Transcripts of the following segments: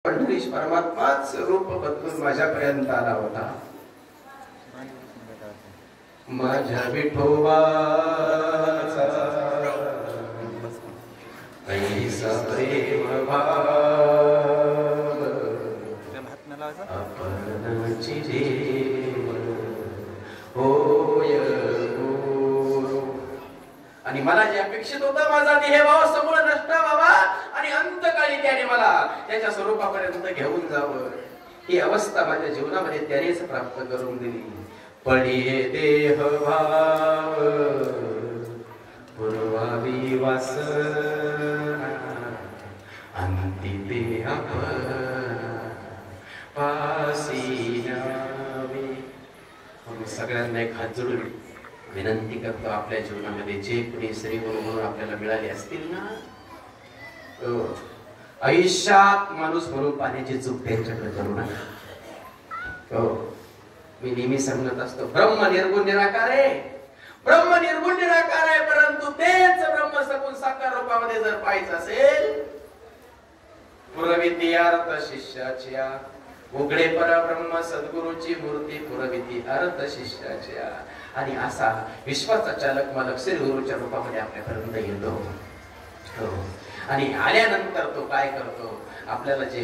पंढरीश परमात्माच रूप बदलून माझ्यापर्यंत आला होता. माझ्या विठोबाचा ऐसा प्रेम भाव आपणाची देव होय गुरु. आणि मला जे अपेक्षित होतं माझा देहभाव समूळ नष्ट व्हावा आणि अंतकाळी त्याने मला त्याच्या स्वरूपापर्यंत घेऊन जावं, ही अवस्था माझ्या जीवनामध्ये त्यानेच प्राप्त करून दिली. पडिये देह भाव पूर्वावी वासना अंती देह पासी न्यावी. सगळ्यांना एक हात जोडून विनंती करतो, आपल्या जीवनामध्ये जे कुणी श्री गुरु म्हणून आपल्याला मिळाले असतील ना, आयुष्यात माणूस म्हणून पाण्याची चूक त्यांच्याकडे करू नका. मी नेहमी सांगत असतो, ब्रह्म निर्गुण निराकार आहे, ब्रह्म निर्गुण निराकार आहे, परंतु तेच ब्रह्म सगुण साकार रूपामध्ये जर पाहायचं असेल, पुरविती अर्थ शिष्याच्या उघडे परब्रह्म सद्गुरूची मूर्ती पुरविती अर्थ शिष्याच्या. आणि असा विश्वाचा चालक मालक श्री गुरुच्या रूपामध्ये आपल्यापर्यंत येतो. आणि आल्यानंतर तो काय करतो, आपल्याला जे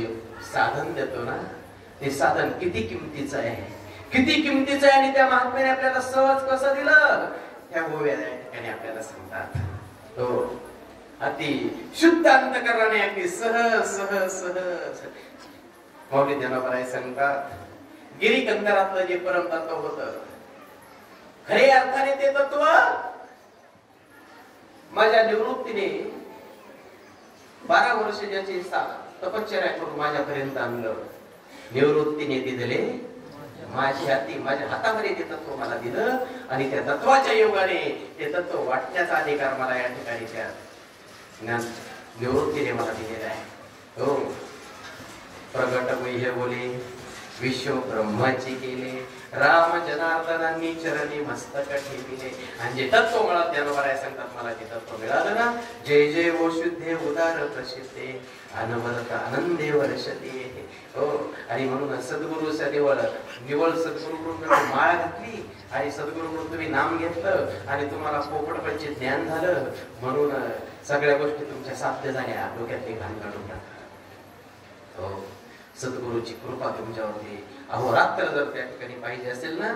साधन देतो ना, ते साधन किती किमतीचं आहे, किती किमतीचं आहे. आणि त्या महात्म्याने आपल्याला सहज कसं दिलं, त्या गोव्या ठिकाणी आपल्याला सांगतात. तो अति शुद्ध अंतकरणाने अगदी सहज सहज सहज माऊली ज्ञानोबा सांगतात, गिरिकंदरातलं जे परम तत्व होतं, खरे अर्थाने ते तत्व माझ्या निवृत्तीने 12 वर्ष ज्याची तपश्चर्या करून माझ्यापर्यंत आणलं, निवृत्तीने ते दिले माझ्या हाती, माझ्या हातामध्ये ते तत्व मला दिलं. आणि त्या तत्वाच्या योगाने ते तत्व वाटण्याचा अधिकार मला या ठिकाणी त्या निवृत्तीने मला दिलेला आहे. हो, प्रगट गुह्य बोले विश्व ब्रह्माची केले, राम जनार्दनांनी चरणी मस्तक ठेविले. आणि जे तत्व मला ज्ञानोबा सांगतात, मला ते तत्व मिळालं ना, जय जय वो शुद्धे उदार प्रसिद्धे अनवरत आनंदे वर्षते. हो, आणि म्हणून सद्गुरु सदेवळ निवळ सद्गुरुकडून माळ घातली आणि सद्गुरुकडून तुम्ही नाम घेतलं आणि तुम्हाला पोपटपंची ज्ञान झालं, म्हणून सगळ्या गोष्टी तुमच्या साध्य झाल्या, डोक्यातली घाण काढून टाका. हो, सद्गुरूची कृपा तुमच्यावरती अहोरात्र जर त्या ठिकाणी पाहिजे असेल ना,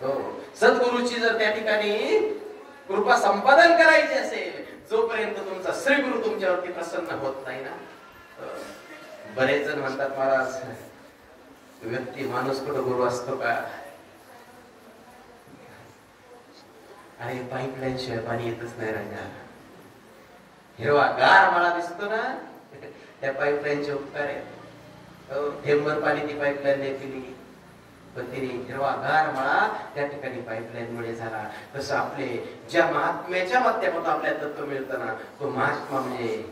हो, सद्गुरूची जर त्या ठिकाणी कृपा संपादन करायची असेल, जोपर्यंत तुमचा श्री गुरु तुमच्यावरती प्रसन्न होत नाही ना. बरेच जण म्हणतात, महाराज व्यक्ती माणूस कुठं गुरु असतो का? अरे पाईपलाईन शिवाय पाणी येतच नाही राजा. हिरवा गार मला दिसतो ना, त्या पाईपलाईनचे उपकार आहे. थेंबर पाणी ती पाईपलाईन नाही पिली, पण तिने हिरवा गार मला त्या ठिकाणी पाईपलाईन मुळे झाला. तसं आपले ज्या महात्म्याच्या माध्यमातून आपल्याला तत्व मिळतं ना, तो महात्मा म्हणजे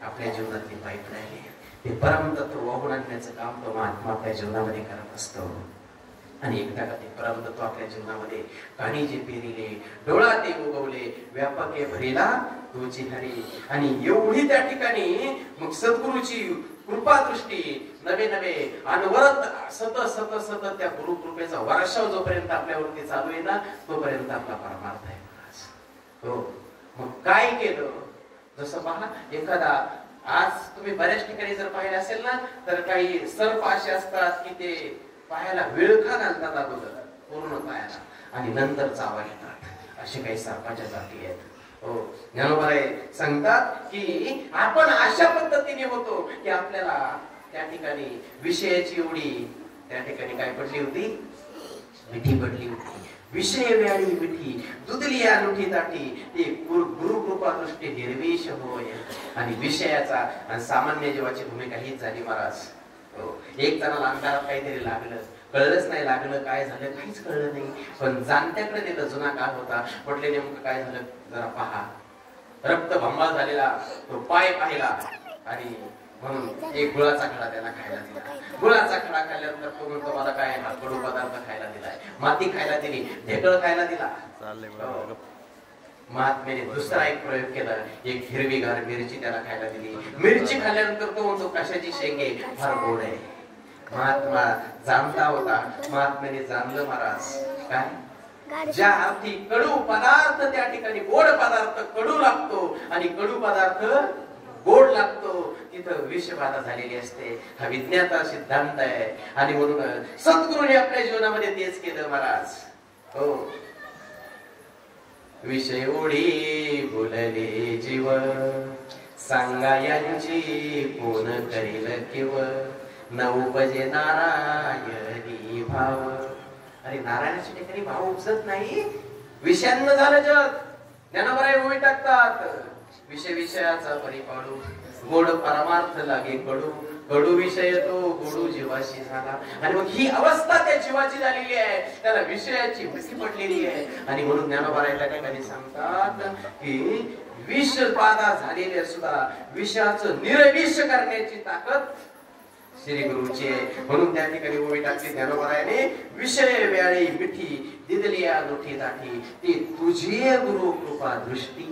आपल्या जीवनातली पाईपलाईन आहे. ते परम तत्व वाहून आणण्याचं काम तो महात्मा आपल्या जीवनामध्ये करत असतो. आणि एकदा का ते परम तत्व आपल्या जीवनामध्ये काणी जे पेरिले, डोळा ते उगवले, व्यापके भरिला तुझी हरी. आणि एवढी त्या ठिकाणी मग सद्गुरूची कृपा दृष्टी नवे नवे अनवरत सतत सतत सतत त्या गुरु कृपेचा वर्षाव जोपर्यंत आपल्यावरती चालू आहे ना, तोपर्यंत आपला परमार्थ आहे. हो, मग काय केलं? जसं पहा, एखादा आज तुम्ही बऱ्याच ठिकाणी जर पाहिलं असेल ना, तर काही सर्प असे असतात की ते पायाला विळखा घालतात अगोदर पूर्ण पायाला आणि नंतर चावा घेतात. असे काही सर्पाच्या जाती आहेत. हो, ज्ञानोबा सांगतात की आपण अशा पद्धतीने होतो की आपल्याला त्या ठिकाणी विषयाची एवढी त्या ठिकाणी काय पडली होती, मिठी पडली होती. विषय व्याळी मिठी दुधली अनुठी ताटी, ते गुरु कृपा दृष्टी निर्विष होय. आणि विषयाचा आणि सामान्य जीवाची भूमिका हीच झाली महाराज. हो, एक जणाला अंधारात काहीतरी लागलं, कळलंच नाही लागलं काय झालं, काहीच कळलं नाही. पण जाणत्याकडे नेलं, जुना काळ होता, म्हटले नेमकं काय झालं जरा पहा. रक्त भंबाळ झालेला तो पाय पाहिला आणि म्हणून एक गुळाचा खडा त्याला खायला दिला. गुळाचा खडा खाल्ल्यानंतर तो म्हणतो, मला काय कडू पदार्थ खायला दिलाय, माती खायला दिली, ढेकळ खायला दिला. महात्म्याने दुसरा एक प्रयोग केला. एक हिरवीगार मिरची त्याला खायला दिली. मिरची खाल्ल्यानंतर तो म्हणतो कशाची शेंगे, फार गोड आहे. महात्मा जाणता होता. महात्म्याने जाणलं महाराज काय, ज्या अर्थी कडू पदार्थ त्या ठिकाणी गोड पदार्थ कडू लागतो आणि कडू पदार्थ गोड लागतो, तिथं विषबाधा झालेली असते. हा विज्ञानाचा सिद्धांत आहे. आणि म्हणून सद्गुरूने आपल्या जीवनामध्ये तेच केलं महाराज. हो, विषय ओढी बोलले जीव, सांगा यांची कोण करील किव, न उपजे नारायणी भाव. अरे नारायणाच्या ठिकाणी भाव उपजत नाही. विषयांना झालं जग. ज्ञानोबराय ओळी टाकतात. विषय विषयाचा परिपाडू, गोड परमार्थ लागे कडू, कडू विषय तो गोडू जीवाशी झाला. आणि मग ही अवस्था त्या जीवाची झालेली आहे. त्याला विषयाची भीती पडलेली आहे. आणि म्हणून ज्ञानोबराय त्या ठिकाणी सांगतात की विष बाधा झालेले सुद्धा विषयाचं निर्विष करण्याची ताकद श्री गुरुची आहे. म्हणून त्या ठिकाणी ओवी टाकली ज्ञानोबरायाने, विषय व्याळी मिठी दिदली अनोठी दाठी, ती तुझी गुरु कृपा दृष्टी.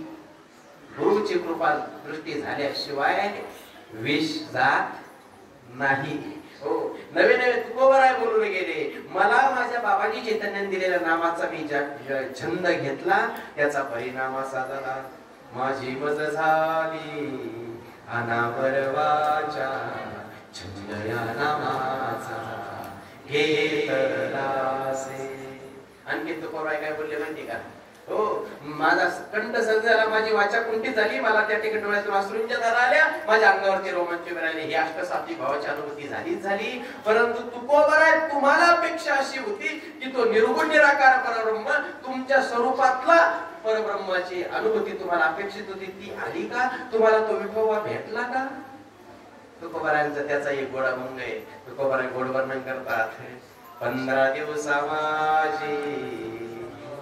गुरुची कृपा दृष्टी झाल्याशिवाय विष जात नाही. हो, नवे नवे तुकोबराय बोलून गेले, मला माझ्या बाबाजी चैतन्याने दिलेल्या नामाचा मी छंद घेतला, त्याचा परिणाम असा झाला, माझी मज झाली अनावर वाचा, छंद या नामाचा घेतलासे. आणखी तुकोबराय काय बोलले माहिती का? हो, माझा कंठ झाला, माझी वाचा कुंठित झाली, मला त्या ठिकाणी डोळ्यातून अश्रूंच्या धारा आल्या, माझ्या अंगावरचे रोमांच मिळाले. ही अष्टसात्विक भावाची अनुभूती झालीच झाली. परंतु तुकोबराय तुम्हाला अपेक्षा अशी होती की तो निर्गुण निराकार परब्रह्म, तुमच्या स्वरूपातला परब्रह्माची अनुभूती तुम्हाला अपेक्षित होती, ती आली का? तुम्हाला तो विठोबा भेटला का? तुकोबरायांचा त्याचा एक गोडा मुंग आहे. तुकोबराय गोड वर्णन करतात. 15 दिवसा माझी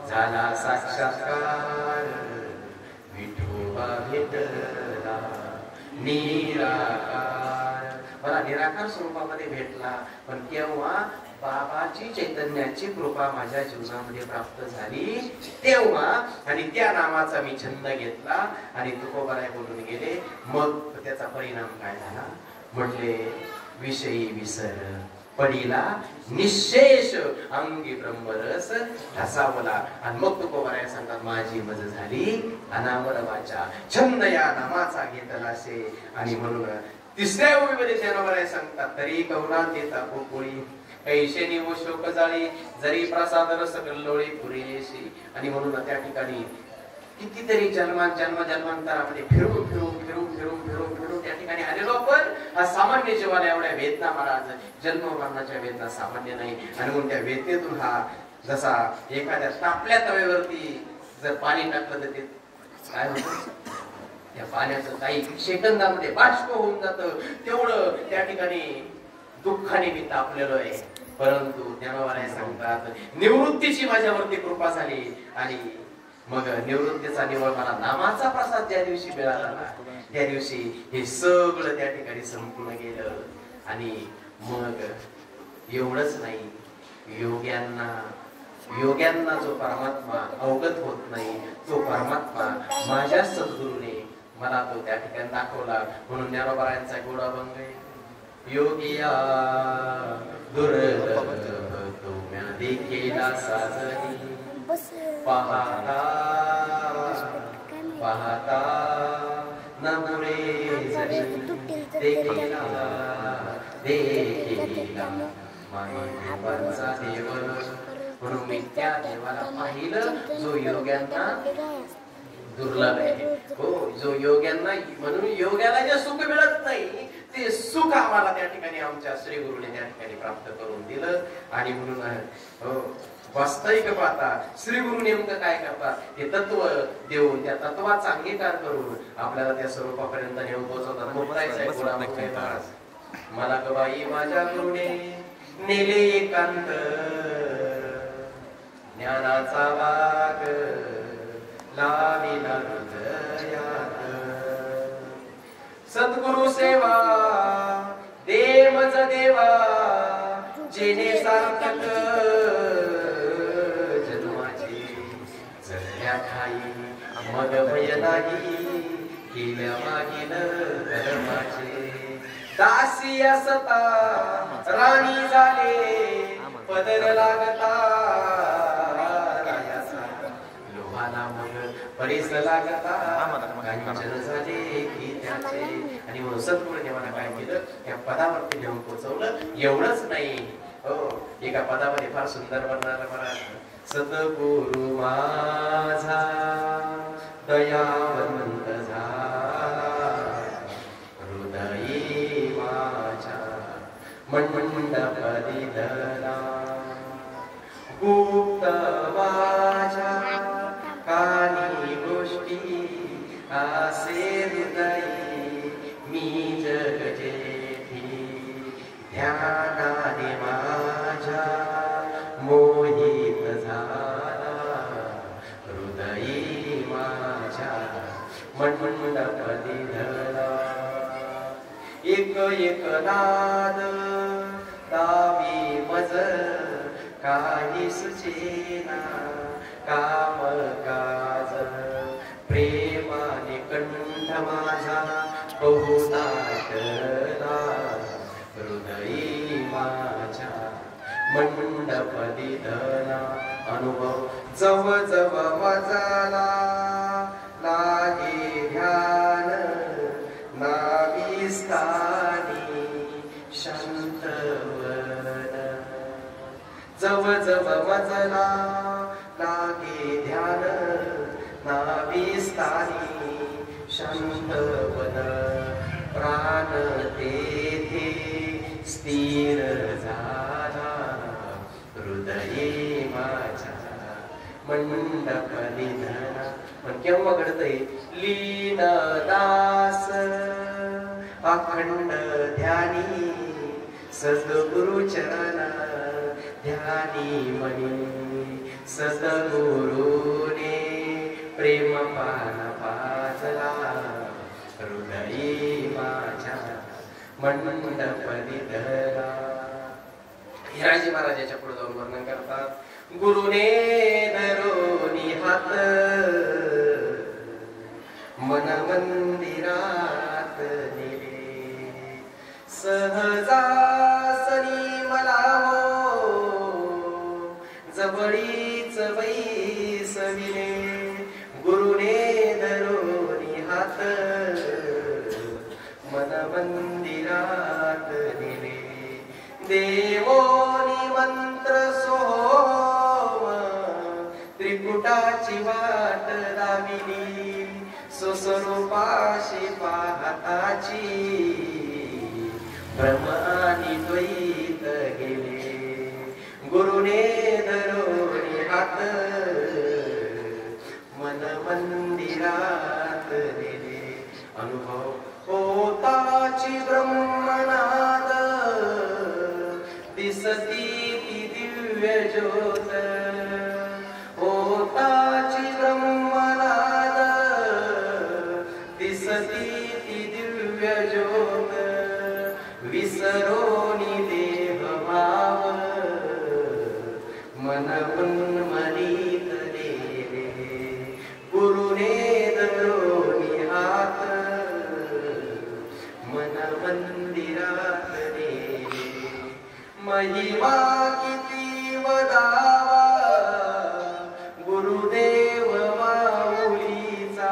झाला साक्षात्कार, विठोबा भेटला निराकार. मला निराकार स्वरूपामध्ये भेटला. पण केव्हा बाबाची चैतन्याची कृपा माझ्या जीवनामध्ये प्राप्त झाली तेव्हा. आणि त्या नामाचा मी छंद घेतला. आणि तुकोबराय बोलून गेले. मग त्याचा परिणाम काय झाला? म्हटले, विषयी विसर पडिला निशेष, अंगी ब्रह्मरस ढसावला. आणि मग तुकोबराय सांगतात, माझी मज झाली अनावर वाचा, छंद या नामाचा घेतलासे. आणि म्हणून तिसऱ्या ओळीमध्ये ज्ञानोबराय सांगतात, तरी कवना देता पोळी, कैशेनी व शोक जाळी, जरी प्रसाद रस गल्लोळी पुरेशी. आणि म्हणून त्या ठिकाणी कितीतरी जन्मांतरामध्ये फिरून फिरून फिरून फिरून फिरून फिरून त्या ठिकाणी आलेलो आपण. हा सामान्य जीवाला एवढ्या वेदना महाराज, जन्म मरणाच्या वेदना सामान्य नाही. आणि म्हणून त्या वेदनेतून हा जसा एखाद्या तापल्या तव्यावरती जर पाणी टाकलं तर ते काय होतं, त्या पाण्याचं काही सेकंदामध्ये बाष्प होऊन जातं. तेवढं त्या ठिकाणी दुःखाने मी तापलेलो आहे. परंतु ज्ञानोबराय सांगतात, निवृत्तीची माझ्यावरती कृपा झाली. आणि मग निवृत्तीचा निवड मला नामाचा प्रसाद ज्या दिवशी मिळाला ना, त्या दिवशी हे सगळं त्या ठिकाणी संपूर्ण गेलं. आणि मग एवढंच नाही, योग्यांना जो परमात्मा अवगत होत नाही, तो परमात्मा माझ्या सद्गुरूने मला तो त्या ठिकाणी दाखवला. म्हणून ज्ञानोबरायांचा गोड अभंग आहे, योगिया दुर्लभ तुम्या देखीला साजनी, पाहता पाहता नमुरे जरी देखीला देखीला मानवांचा देव. म्हणून मी त्या देवाला पाहिलं जो योग्यांना दुर्लभ आहे. हो, जो योग्यांना, म्हणून योग्याला जे सुख मिळत नाही ते सुख आम्हाला त्या ठिकाणी आमच्या श्री गुरुने त्या ठिकाणी प्राप्त करून दिलं. आणि म्हणून वास्तविक पाहता श्री गुरु नेमकं काय करतात, ते तत्व देऊन त्या तत्वाचा अंगीकार करून आपल्याला त्या स्वरूपापर्यंत नेऊन पोहोचवतात. मला गबाई माझ्या गुरुने नेले एकांत, ज्ञानाचा वाग लाविला हृदयात, सद्गुरु सेवा दे मज देवा, जेने सार्थक जन्माची जगल्या ठाई मग भय नाही केल्या मागील धर्माचे दासी असता राणी झाले पदर लागता लोहाला मग परीस लागता कांचन झाले की त्याचे आणि म्हणून सद्गुरू देवाला काय केलं त्या पदावरती नेऊन पोहोचवलं एवढंच नाही हो एका पदामध्ये फार सुंदर वर्णन मला सद्गुरु माझा दयावंत झाला हृदयी माझ्या मंडपदी धरा गुप्त माझ्या कानी गोष्टी आसे हृदयी मी जग जेठी ध्यानाने माझ्या मोहित झाला हृदयी माझ्या मंडपदी धरा एक एक नाद दावी मज काही सुचेना काम काज प्रेमाने कंठ माझा बहुताटला हृदयी माझ्या मंडपदी धरा अनुभव जव जव मजाला लागे ध्यान नावी स्थानी शांतवन जव जव मजला लागे ध्यान नावी स्थानी शांतवन प्राण तेथे स्थिर झाला हृदयी माझ्या मंडपदी धरा पण केव्हा घडतंय लीन दास अखंड ध्यानी सद्गुरु चरण ध्यानी मनी सद्गुरुने प्रेम पान पाजला हृदयी माझ्या मंडपदी धरा हिराजी महाराजाच्या पुढे जाऊन वर्णन करतात गुरुने धरोनी हात मन मंदिरात नेले सहजासनी मला हो जवळीच बैसविले गुरुने धरोनी हात मन मंदिरात नेले देवोनी मंत्र सोम त्रिकुटाची वाट दाविली स्वस्वरूपाशी पाहताची ब्रह्मानी द्वैत गेले गुरुने धरोनी हात मन मंदिरात नेले अनुभव होताची ब्रह्मनाद दिसती ती दिव्य ज्योत होताची ब्रह्मनाद दिसती ती दिव्य ज्योत विसरोनी देह भाव मन उन्मनीत नेले गुरुने धरोनी हात मन मंदिरात नेले महिमा किती वदावा गुरुदेव माऊलीचा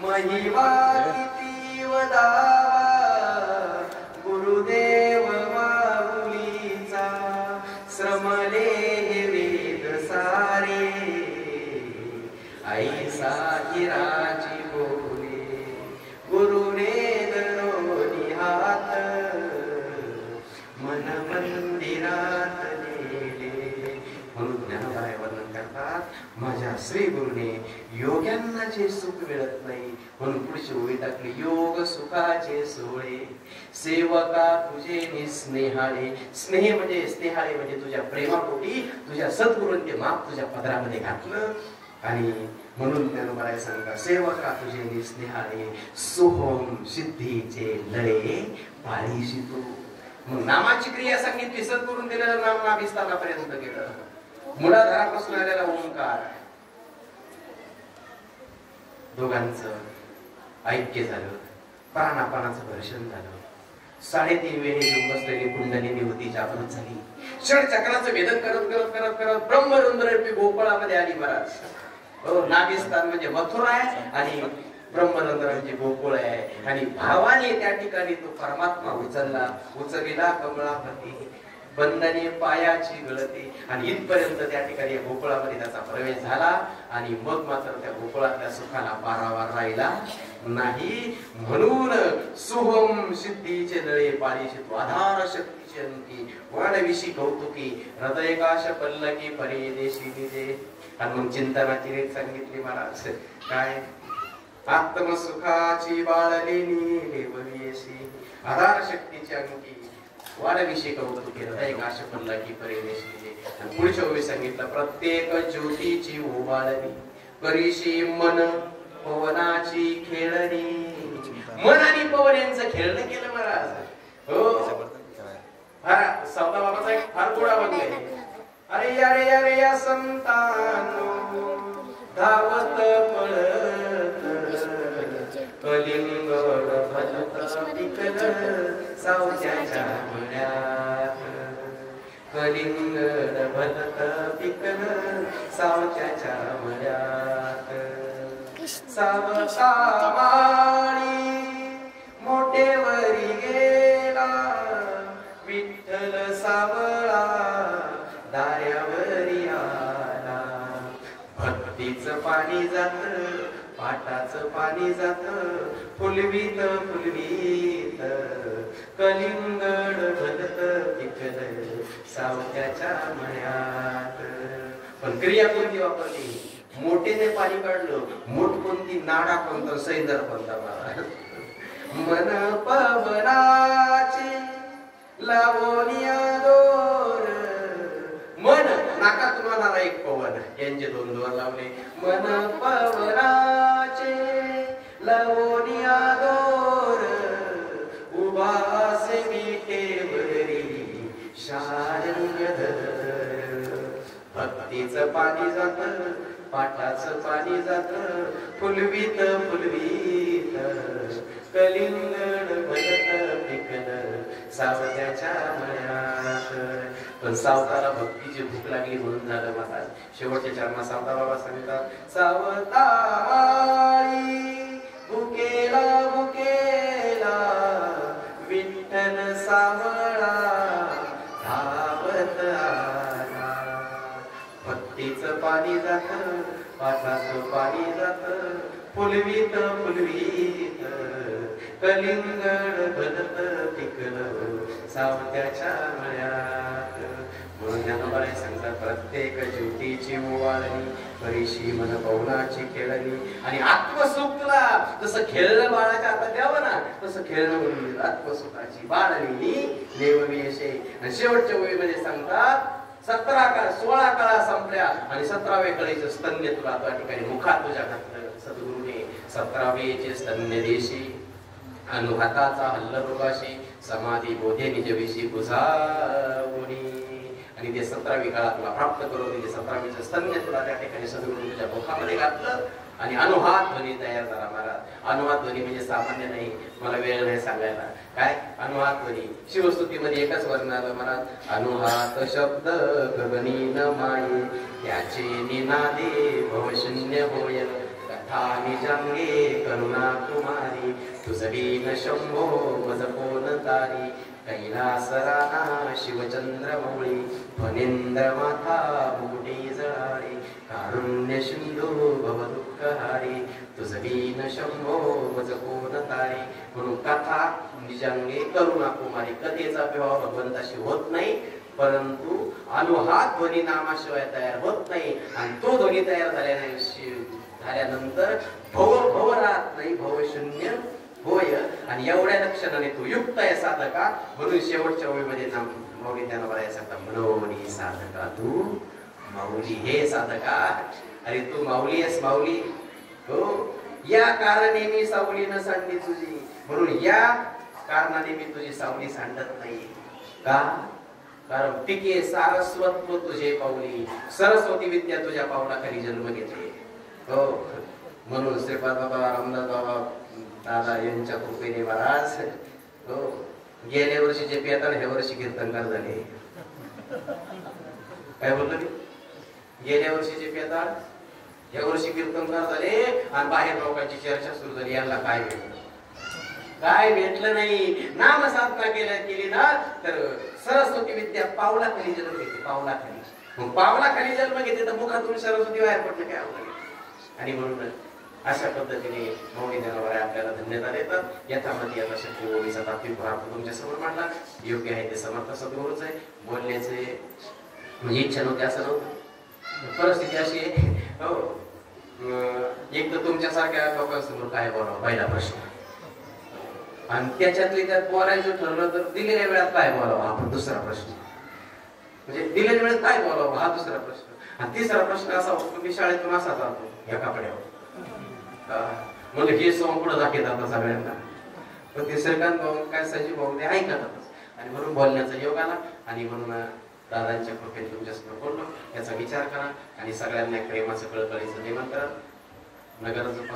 महिमा किती वदावा गुरुदेव माऊलीचा श्रमले हे वेद सारे आई साहिराची बोले गुरुने धरोनी हात मन मंदिरात नेले म्हणून ज्ञानोबाई वर्णन करतात माझ्या श्री गुरुने योग्यांना जे सुख मिळत नाही म्हणून पुढची ओळी टाकली योग सुखाचे सोळे सेवका तुझे निस्नेहाळे स्नेह म्हणजे स्नेहाळे म्हणजे तुझ्या प्रेमापोटी तुझ्या सद्गुरूंचे माप तुझ्या पदरामध्ये घातलं आणि म्हणून ज्ञानोबाई सांगतात सेवका तुझे निस्नेहाळे सोहम सिद्धीचे लळे पाळीशी तू मग नामाची क्रिया सांगितली सद्गुरून दिलेलं नाम नाभिस्थानापर्यंत गेलं मुळाधारापासून आलेला ओंकार दोघांचं ऐक्य झालं, प्राणापानाचं घर्षण झालं. 3.5 वेळी घेऊन बसलेली कुंडलिनी होती जागृत झाली. षडचक्राचं भेदन करत करत करत करत ब्रह्मरंध्र गोकुळामध्ये आली महाराज. हो, नागिस्तान म्हणजे मथुरा आहे आणि ब्रह्मरंध्र म्हणजे गोकुळ आहे. आणि भावाने त्या ठिकाणी तो परमात्मा उचलला कमळापती, बंधने पायाची गळती. आणि इथपर्यंत त्या ठिकाणी गोकुळामध्ये त्याचा प्रवेश झाला. आणि मग मात्र त्या गोकुळातल्या सुखाला पारावार राहिला नाही. म्हणून सुहम सिद्धीचे नळे पाळीशी तू आधार शक्तीचे अंकी वाढविशी कौतुकी हृदयकाश पल्लकी परिदेशी दिजे. आणि मग चिंतनाची रेख सांगितली महाराज. काय? आत्मसुखाची बाळलेनी देववियसी आधार शक्तीचे अंकी वाढविशी कौतुकी हृदयकाश पल्लकी परिदेशी दिजे. आणि पुढच्या ओळी सांगितलं प्रत्येक ज्योतीची उबाळणी करीशी मन पवनाची खेळणी. मन आणि पवन यांचं खेळणं केलं महाराज. हो, फार सौदा बाबाचा एक फार गोडा बनलाय. अरे या रे या रे या संतानो धावत पळत कलिंग भलत पिकल सावत्याच्या मळ्यात. कलिंग भलत पिकल सावत्याच्या मळ्यात. सावता माळी मोठेवरी गेला विठ्ठल सावळा दाऱ्यावरी आला. भक्तीचं पाणी जात पाटाचं पाणी जात फुलवीत फुलवीत कलिंगड भलत पिकल सावत्याच्या मळ्यात. पण क्रिया कोणती वापरली? मोठेने पाणी काढलं. मोठ कोणती? नाडा कोणता? सैंदर कोणता? मन पवनाचे लावोनिया दोर. मन नाकात वाहणारा एक पवन, यांचे 2 दोर लावले. मन पवनाचे लावोनिया दोर उभासे मिठेवरी शारंग धर. भक्तीचं पाणी जात पाटाचं पाणी जात फुलवीत फुलवीत कलिंगड भलत पिकल सावत्याच्या मळ्यात. पण सावताला भक्तीची भूक लागली म्हणून झालं महाराज. शेवटच्या चरणात सावता बाबा सांगतात सावता भुकेला भुकेला विठ्ठल सावळा धावत आला. भक्तीचं पाणी जात पाटाचं पाणी जात फुलवीत फुलवीत कलिंगड भलत पिकलं सावत्याच्या मळ्यात. म्हणून ज्ञानोबाने सांगतात प्रत्येक ज्योतीची ओवाळणी बरीशी मन पवनाची खेळणी. आणि आत्मसुखला जसं खेळणं बाळाच्या हातात द्यावं ना तसं खेळणं म्हणून आत्मसुखाची बाळणी नेववियशे. आणि शेवटच्या ओळीमध्ये सांगतात 17 काळ 16 काळा संपल्या आणि 17व्या कळीचं स्तन्य तुला त्या ठिकाणी मुखात तुझ्या घातलं. सद्गुरूने 17वेचे स्तन्य देशी अनुहाताचा हल्लरोगाशी समाधी बोधे निजविशी बुझावणी. आणि ते 17वी काळात तुला प्राप्त करून ते 17वीचं स्तन्य तुला त्या ठिकाणी सद्गुरू तुझ्या मुखामध्ये घातलं. आणि अनुहात ध्वनी तयार झाला महाराज. अनुहात ध्वनी म्हणजे सामान्य नाही, मला वेळ नाही सांगायला. काय अनुहात ध्वनी? शिवस्तुतीमध्ये एकच वर्ण आलं महाराज. अनुहात शब्द गगनी न माये त्याचे निनादे भवशून्य होय कथा निजांगे करुणा कुमारी तुझबीन शंभो मज कोण तारी कैलासराना शिवचंद्र मौळी फणेंद्र माथा बुटी जळारी कारुण्य सिंधू भव दुःखहारी तुझबीन शंभो मज कोण तारी. म्हणून कथा निजांगे करुणा कुमारी कथेचा विवाह भगवंताशी होत नाही, परंतु अनुहात ध्वनी नामाशिवाय तयार होत नाही. आणि तो ध्वनी तयार झाल्यानंतर भव भव राहत नाही, भव शून्य होय. आणि एवढ्या लक्षणाने तू युक्त आहे साधका. म्हणून शेवटच्या ओळीमध्ये माऊली त्यांना बघायला सांगता मनोनी साधका तू माऊली. हे साधका, अरे तू माऊली आहेस माऊली. हो, या कारणे मी सावली न सांडली तुझी. म्हणून या कारणाने मी तुझी सावली सांडत नाही. का? कारण पिके सारस्वत्व तुझे पाऊली, सरस्वती विद्या तुझ्या पावलाखाली जन्म घेते. हो, म्हणून श्रीपाद बाबा, रामदास बाबा, दादा यांच्या कृपेने महाराज हो गेल्या वर्षीचे पेताळ ह्या वर्षी कीर्तनकार झाले. काय बोलतो मी? गेल्या वर्षीचे पेताळ ह्या वर्षी कीर्तनकार झाले आणि बाहेर लोकांची चर्चा सुरू झाली, यांना काय भेटलं? काय भेटलं नाही. नाम साधना केली ना तर सरस्वती विद्या पावलाखाली जन्म घेते, पावलाखाली. मग पावलाखाली जन्म घेते तर मुखातून सरस्वती बाहेर पडलं काय अवघड. आणि म्हणून अशा पद्धतीने मौनी जनावरे आपल्याला धन्यता देतात. यथामती आता शक्ती ओळीचा तात्विक भाव तुमच्या समोर मांडला. योग्य आहे ते समर्थ सद्गुरूच आहे. बोलण्याचे म्हणजे इच्छा नव्हती असं नव्हतं, परिस्थिती अशी आहे. हो एक तर तुमच्यासारख्या लोकांसमोर काय बोलावं पहिला प्रश्न, आणि त्याच्यातली त्यात बोलायचं ठरलं तर दिलेल्या वेळात काय बोलावं आपण दुसरा प्रश्न. म्हणजे दिलेल्या वेळात काय बोलावं हा दुसरा प्रश्न. आणि तिसरा प्रश्न असा होतो की शाळेतून असा जातो या कपड्यावर म्हणजे हे सोंग पुढे दाखवतात सगळ्यांना. पण ते श्रीकांत भाऊ काय संजीव भाऊ ते ऐकतातच. आणि म्हणून बोलण्याचा योग आला. आणि म्हणून दादांच्या कृपेने तुमच्यासमोर बोललो. याचा विचार करा आणि सगळ्यांना प्रेमाचं कळकळीचं निमंत्रण नगरपासून